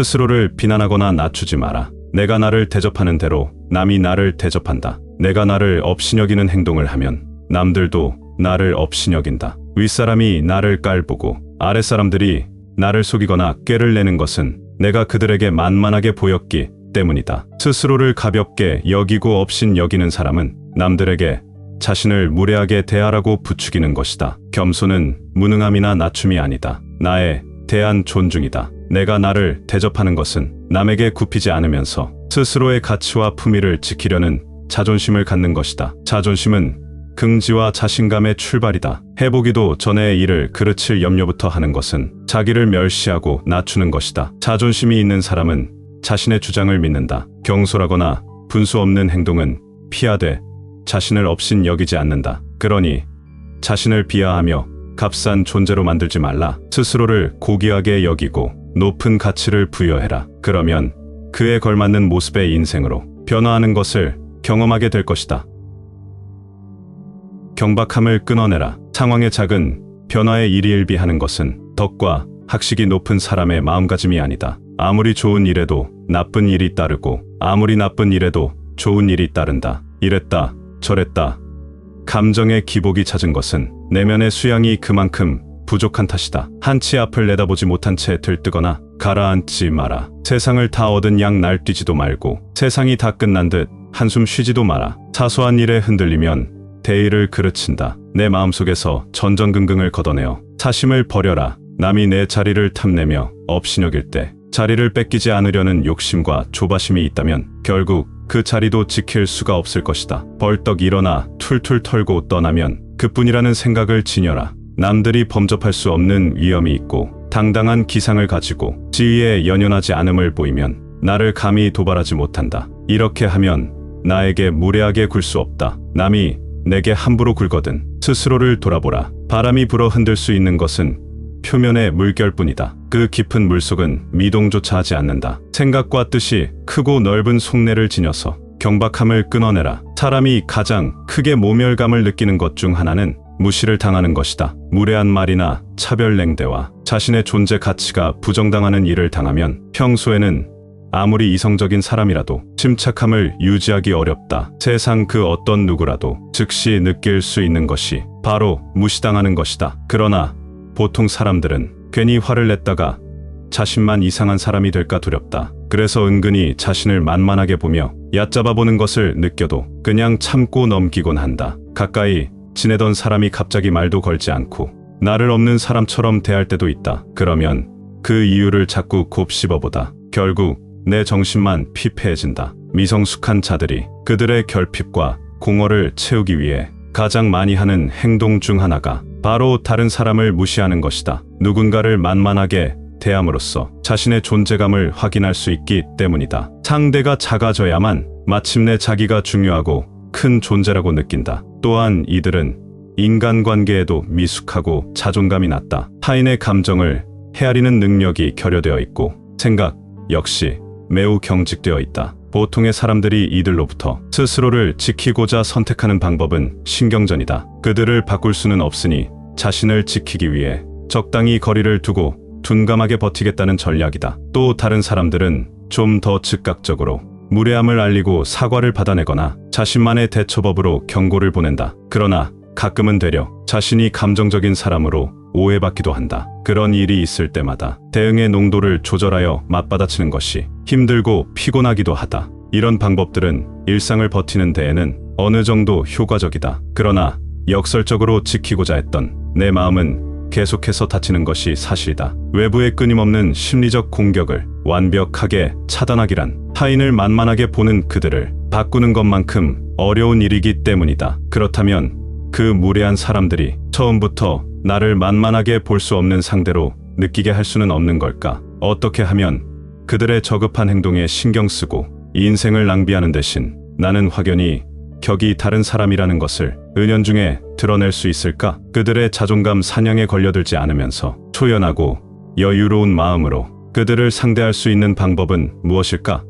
스스로를 비난하거나 낮추지 마라. 내가 나를 대접하는 대로 남이 나를 대접한다. 내가 나를 업신여기는 행동을 하면 남들도 나를 업신여긴다. 윗사람이 나를 깔보고 아랫사람들이 나를 속이거나 꾀를 내는 것은 내가 그들에게 만만하게 보였기 때문이다. 스스로를 가볍게 여기고 업신여기는 사람은 남들에게 자신을 무례하게 대하라고 부추기는 것이다. 겸손은 무능함이나 낮춤이 아니다. 나에 대한 존중이다. 내가 나를 대접하는 것은 남에게 굽히지 않으면서 스스로의 가치와 품위를 지키려는 자존심을 갖는 것이다. 자존심은 긍지와 자신감의 출발이다. 해보기도 전에 일을 그르칠 염려부터 하는 것은 자기를 멸시하고 낮추는 것이다. 자존심이 있는 사람은 자신의 주장을 믿는다. 경솔하거나 분수 없는 행동은 피하되 자신을 업신 여기지 않는다. 그러니 자신을 비하하며 값싼 존재로 만들지 말라. 스스로를 고귀하게 여기고 높은 가치를 부여해라. 그러면 그에 걸맞는 모습의 인생으로 변화하는 것을 경험하게 될 것이다. 경박함을 끊어내라. 상황의 작은 변화에 일희일비하는 것은 덕과 학식이 높은 사람의 마음가짐이 아니다. 아무리 좋은 일에도 나쁜 일이 따르고 아무리 나쁜 일에도 좋은 일이 따른다. 이랬다 저랬다 감정의 기복이 잦은 것은 내면의 수양이 그만큼 부족한 탓이다. 한치 앞을 내다보지 못한 채 들뜨거나 가라앉지 마라. 세상을 다 얻은 양 날뛰지도 말고 세상이 다 끝난 듯 한숨 쉬지도 마라. 사소한 일에 흔들리면 대의를 그르친다. 내 마음속에서 전전긍긍을 걷어내어 사심을 버려라. 남이 내 자리를 탐내며 업신여길 때 자리를 뺏기지 않으려는 욕심과 조바심이 있다면 결국 그 자리도 지킬 수가 없을 것이다. 벌떡 일어나 툴툴 털고 떠나면 그뿐이라는 생각을 지녀라. 남들이 범접할 수 없는 위엄이 있고 당당한 기상을 가지고 지위에 연연하지 않음을 보이면 나를 감히 도발하지 못한다. 이렇게 하면 나에게 무례하게 굴 수 없다. 남이 내게 함부로 굴거든 스스로를 돌아보라. 바람이 불어 흔들 수 있는 것은 표면의 물결뿐이다. 그 깊은 물속은 미동조차 하지 않는다. 생각과 뜻이 크고 넓은 속내를 지녀서 경박함을 끊어내라. 사람이 가장 크게 모멸감을 느끼는 것 중 하나는 무시를 당하는 것이다. 무례한 말이나 차별냉대와 자신의 존재 가치가 부정당하는 일을 당하면 평소에는 아무리 이성적인 사람이라도 침착함을 유지하기 어렵다. 세상 그 어떤 누구라도 즉시 느낄 수 있는 것이 바로 무시당하는 것이다. 그러나 보통 사람들은 괜히 화를 냈다가 자신만 이상한 사람이 될까 두렵다. 그래서 은근히 자신을 만만하게 보며 얕잡아 보는 것을 느껴도 그냥 참고 넘기곤 한다. 가까이 지내던 사람이 갑자기 말도 걸지 않고 나를 없는 사람처럼 대할 때도 있다. 그러면 그 이유를 자꾸 곱씹어보다 결국 내 정신만 피폐해진다. 미성숙한 자들이 그들의 결핍과 공허를 채우기 위해 가장 많이 하는 행동 중 하나가 바로 다른 사람을 무시하는 것이다. 누군가를 만만하게 대함으로써 자신의 존재감을 확인할 수 있기 때문이다. 상대가 작아져야만 마침내 자기가 중요하고 큰 존재라고 느낀다. 또한 이들은 인간관계에도 미숙하고 자존감이 낮다. 타인의 감정을 헤아리는 능력이 결여되어 있고 생각 역시 매우 경직되어 있다. 보통의 사람들이 이들로부터 스스로를 지키고자 선택하는 방법은 신경전이다. 그들을 바꿀 수는 없으니 자신을 지키기 위해 적당히 거리를 두고 둔감하게 버티겠다는 전략이다. 또 다른 사람들은 좀 더 즉각적으로 무례함을 알리고 사과를 받아내거나 자신만의 대처법으로 경고를 보낸다. 그러나 가끔은 되려 자신이 감정적인 사람으로 오해받기도 한다. 그런 일이 있을 때마다 대응의 농도를 조절하여 맞받아치는 것이 힘들고 피곤하기도 하다. 이런 방법들은 일상을 버티는 데에는 어느 정도 효과적이다. 그러나 역설적으로 지키고자 했던 내 마음은 계속해서 다치는 것이 사실이다. 외부의 끊임없는 심리적 공격을 완벽하게 차단하기란 타인을 만만하게 보는 그들을 바꾸는 것만큼 어려운 일이기 때문이다. 그렇다면 그 무례한 사람들이 처음부터 나를 만만하게 볼 수 없는 상대로 느끼게 할 수는 없는 걸까? 어떻게 하면 그들의 저급한 행동에 신경 쓰고 인생을 낭비하는 대신 나는 확연히 격이 다른 사람이라는 것을 은연중에 드러낼 수 있을까? 그들의 자존감 사냥에 걸려들지 않으면서 초연하고 여유로운 마음으로 그들을 상대할 수 있는 방법은 무엇일까?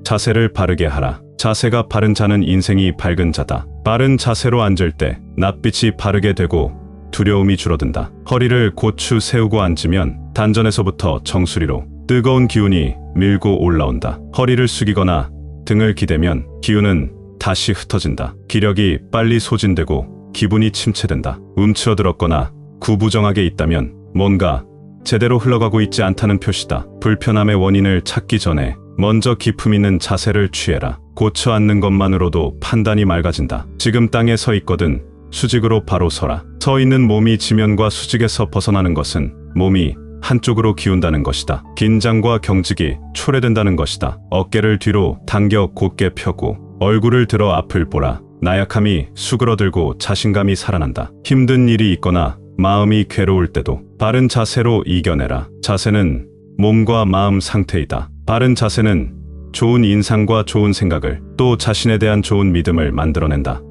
자세를 바르게 하라. 자세가 바른 자는 인생이 밝은 자다. 바른 자세로 앉을 때 낯빛이 바르게 되고 두려움이 줄어든다. 허리를 고추 세우고 앉으면 단전에서부터 정수리로 뜨거운 기운이 밀고 올라온다. 허리를 숙이거나 등을 기대면 기운은 다시 흩어진다. 기력이 빨리 소진되고 기분이 침체된다. 움츠러들었거나 구부정하게 있다면 뭔가 제대로 흘러가고 있지 않다는 표시다. 불편함의 원인을 찾기 전에 먼저 기품 있는 자세를 취해라. 고쳐 앉는 것만으로도 판단이 맑아진다. 지금 땅에 서 있거든 수직으로 바로 서라. 서 있는 몸이 지면과 수직에서 벗어나는 것은 몸이 한쪽으로 기운다는 것이다. 긴장과 경직이 초래된다는 것이다. 어깨를 뒤로 당겨 곧게 펴고 얼굴을 들어 앞을 보라. 나약함이 수그러들고 자신감이 살아난다. 힘든 일이 있거나 마음이 괴로울 때도 바른 자세로 이겨내라. 자세는 몸과 마음 상태이다. 바른 자세는 좋은 인상과 좋은 생각을 또 자신에 대한 좋은 믿음을 만들어낸다.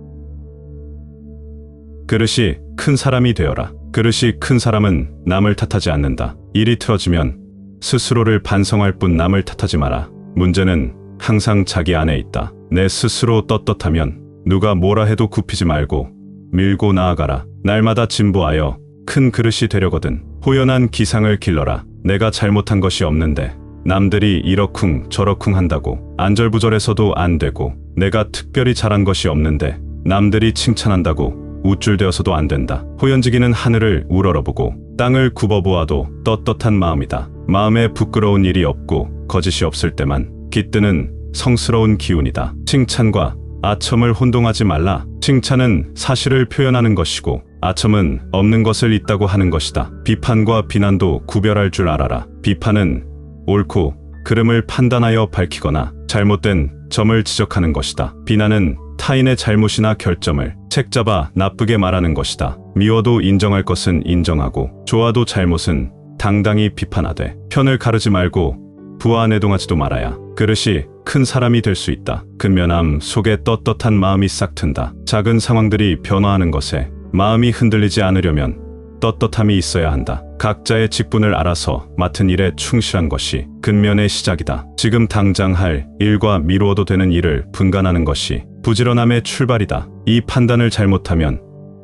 그릇이 큰 사람이 되어라. 그릇이 큰 사람은 남을 탓하지 않는다. 일이 틀어지면 스스로를 반성할 뿐 남을 탓하지 마라. 문제는 항상 자기 안에 있다. 내 스스로 떳떳하면 누가 뭐라 해도 굽히지 말고 밀고 나아가라. 날마다 진보하여 큰 그릇이 되려거든 호연한 기상을 길러라. 내가 잘못한 것이 없는데 남들이 이러쿵 저러쿵 한다고 안절부절해서도 안 되고 내가 특별히 잘한 것이 없는데 남들이 칭찬한다고 우쭐대어서도 안 된다. 호연지기는 하늘을 우러러보고 땅을 굽어보아도 떳떳한 마음이다. 마음에 부끄러운 일이 없고 거짓이 없을 때만 깃드는 성스러운 기운이다. 칭찬과 아첨을 혼동하지 말라. 칭찬은 사실을 표현하는 것이고 아첨은 없는 것을 있다고 하는 것이다. 비판과 비난도 구별할 줄 알아라. 비판은 옳고 그름을 판단하여 밝히거나 잘못된 점을 지적하는 것이다. 비난은 타인의 잘못이나 결점을 책잡아 나쁘게 말하는 것이다. 미워도 인정할 것은 인정하고 좋아도 잘못은 당당히 비판하되 편을 가르지 말고 부하내동하지도 말아야 그릇이 큰 사람이 될 수 있다. 근면함 속에 떳떳한 마음이 싹 튼다. 작은 상황들이 변화하는 것에 마음이 흔들리지 않으려면 떳떳함이 있어야 한다. 각자의 직분을 알아서 맡은 일에 충실한 것이 근면의 시작이다. 지금 당장 할 일과 미루어도 되는 일을 분간하는 것이 부지런함의 출발이다. 이 판단을 잘못하면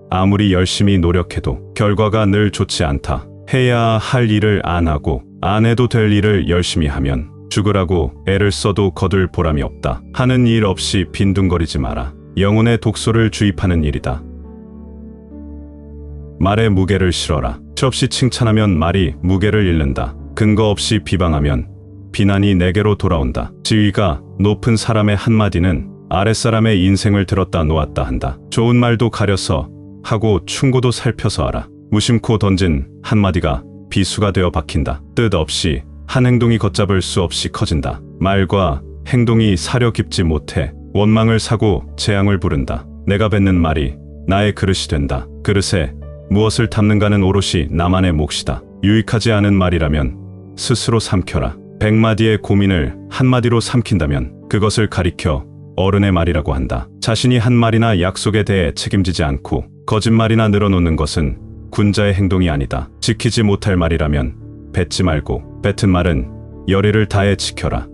아무리 열심히 노력해도 결과가 늘 좋지 않다. 해야 할 일을 안 하고 안 해도 될 일을 열심히 하면 죽으라고 애를 써도 거둘 보람이 없다. 하는 일 없이 빈둥거리지 마라. 영혼의 독소를 주입하는 일이다. 말에 무게를 실어라. 수없이 칭찬하면 말이 무게를 잃는다. 근거 없이 비방하면 비난이 내게로 돌아온다. 지위가 높은 사람의 한마디는 아랫사람의 인생을 들었다 놓았다 한다. 좋은 말도 가려서 하고 충고도 살펴서 하라. 무심코 던진 한마디가 비수가 되어 박힌다. 뜻 없이 한 행동이 걷잡을 수 없이 커진다. 말과 행동이 사려 깊지 못해 원망을 사고 재앙을 부른다. 내가 뱉는 말이 나의 그릇이 된다. 그릇에 무엇을 담는가는 오롯이 나만의 몫이다. 유익하지 않은 말이라면 스스로 삼켜라. 100마디의 고민을 한마디로 삼킨다면 그것을 가리켜 어른의 말이라고 한다. 자신이 한 말이나 약속에 대해 책임지지 않고 거짓말이나 늘어놓는 것은 군자의 행동이 아니다. 지키지 못할 말이라면 뱉지 말고 뱉은 말은 열의를 다해 지켜라.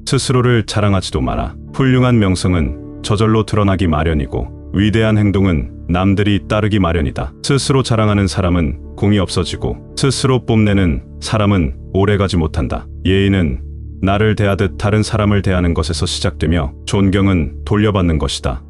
스스로를 자랑하지도 마라. 훌륭한 명성은 저절로 드러나기 마련이고 위대한 행동은 남들이 따르기 마련이다. 스스로 자랑하는 사람은 공이 없어지고 스스로 뽐내는 사람은 오래가지 못한다. 예의는 나를 대하듯 다른 사람을 대하는 것에서 시작되며 존경은 돌려받는 것이다.